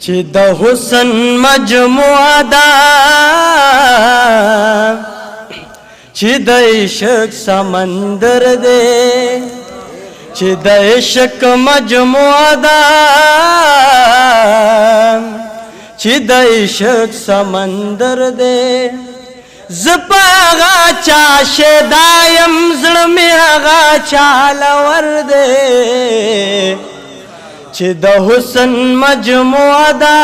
چې د حسن مجموعه ده چې د عشق سمندر دی چې د عشق مجموعه ده چې د عشق سمندر دی زپاغا چا شدایم زړه مې هغه چاله ور دی چې د حسن مجموعه ده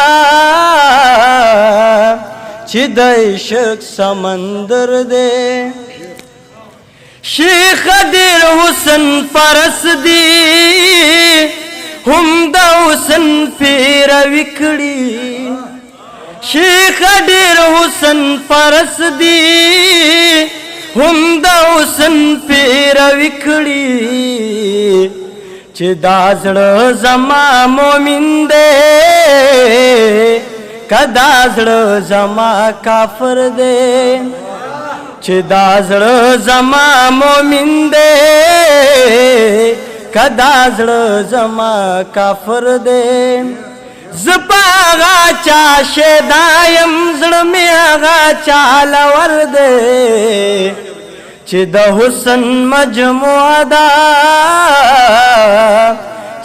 چې د عشق سمندر دی شیخ ډېر حسن پرس دی هم د حسن پیروي کړي شیخ ډېر حسن پرس دی هم د حسن پیروي کړي چې دا زړه زما مومن دی کدا زړه زما کافر دی چې دا زړه زما مومن دی کدا زړه زما کافر دی زپاغا چا شدایم زړه مې هغه چاله ور دی چې د حسن مجموعه ده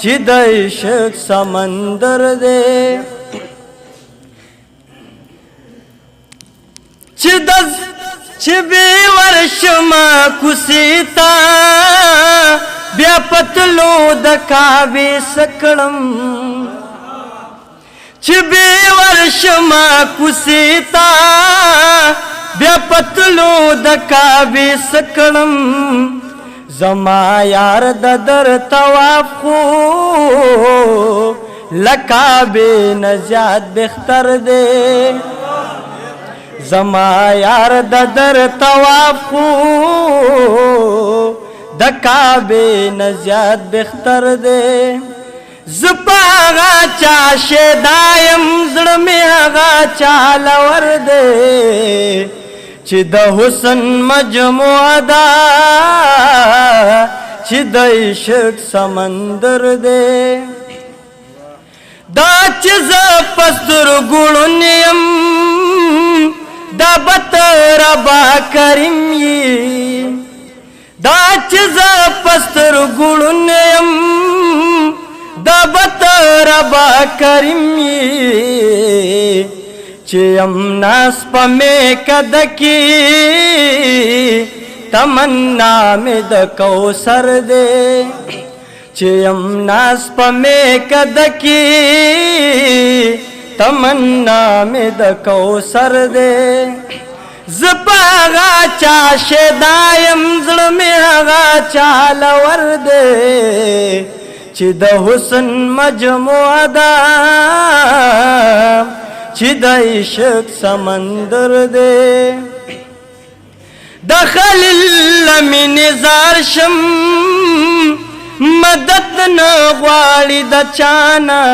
چې د عشق سمندر دی چې بې ورشما کوڅې ته بیا پتلو د کعبې سکړم چې بې ورشما کوڅې ته بیا پتلو د کعبې سکړم زما یار د در طواف خو لکعبې نه زیات بهتر دی زما یار د در طواف خو د کعبې نه زیات بهتر دی زپاغا چا شدایم زړه مې هغه چاله ور دی چې د حسن مجموعه ده چې د عشق سمندر دی دا چې زه په سترګو یم دا به ربا کریم یې دا چې زه په سترګو یم دا به ربا کریم یې چې یم ناس په میکده کې تمنا مې د کوثر دی چې یم ناس په میکده کې تمنا مې د کوثر دی زپاغا چا شدایم زړه مې هغه چاله ور دی چې د حسن مجموعه ده چې د عشق سمندر دی د خلیل مې نظار شم مدد نه غواړي د چانا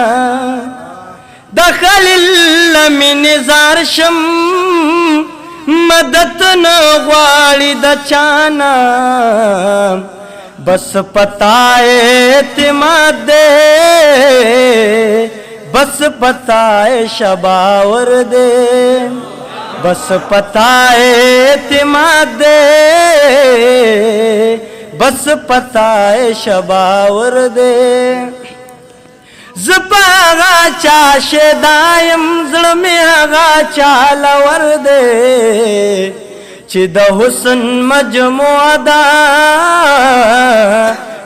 د خلیل مې نظار شم مدد نه غواړي د چانا بس پتا اعتماد دے بس پتا شباور دے بس پتا اعتماد دے بس پتا شباور دے زپاغا چا شدایم زړه مې هغه چاله ور دی چې د حسن مجموعه ده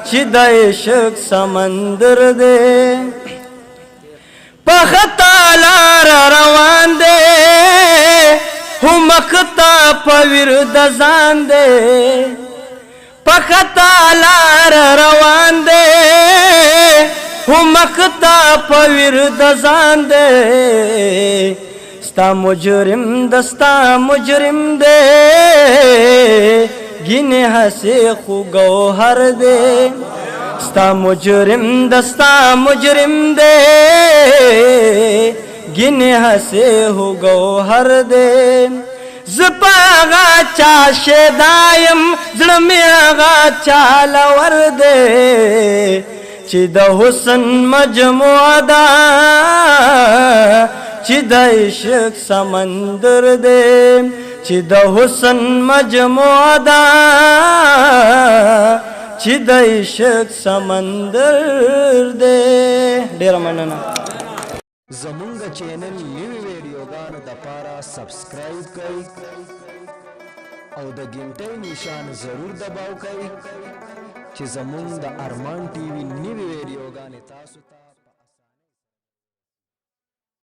چې د عشق سمندر دی په خطا لار روان دی هو مخته په ورد ځان دی په خطا لار روان دی هو مخته په ورد ځان دی ستا مجرم دستا مجرم دے گنے ہنسے خو گوہر دے ستا مجرم دستا مجرم دے گنے ہنسے ہو گوہر دے زپاغا چا شدایم زړه مې هغه چاله ور دی چې د حسن مجموعه ده چې د عشق سمندر دے چې د حسن مجموعه ده چې د عشق سمندر دے. ډیر مننه. زمونږ چینل نوی ویډیوګانو د پاره سبسکرایب کړئ او د ګنټۍ نشان ضرور دباو کړئ چې زمونږ د ارمان ټي وي نوی ویډیوګانې تاسو ته